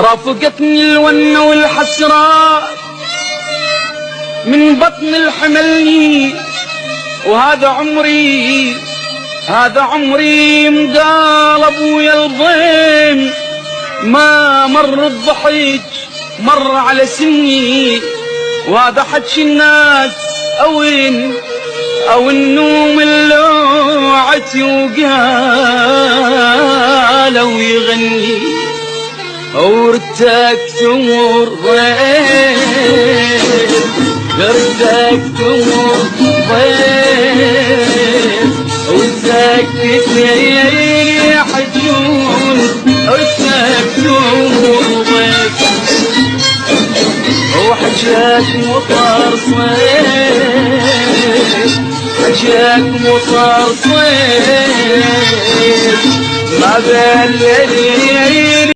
رافقتني الونة والحسرات من بطن الحملني، وهذا عمري مقالب ويا الضيم، ما مر الضحك مر على سني، وهذا حكي الناس او النوم اللوعتي وقالوا يغني، ورتك تمر ضيف، ورتك تمر ضيف، وسكت ليلي حجون، ورتك تمر ضيف، وحجاك مطر صيف، حجاك مطر صيف، ما بين ليلي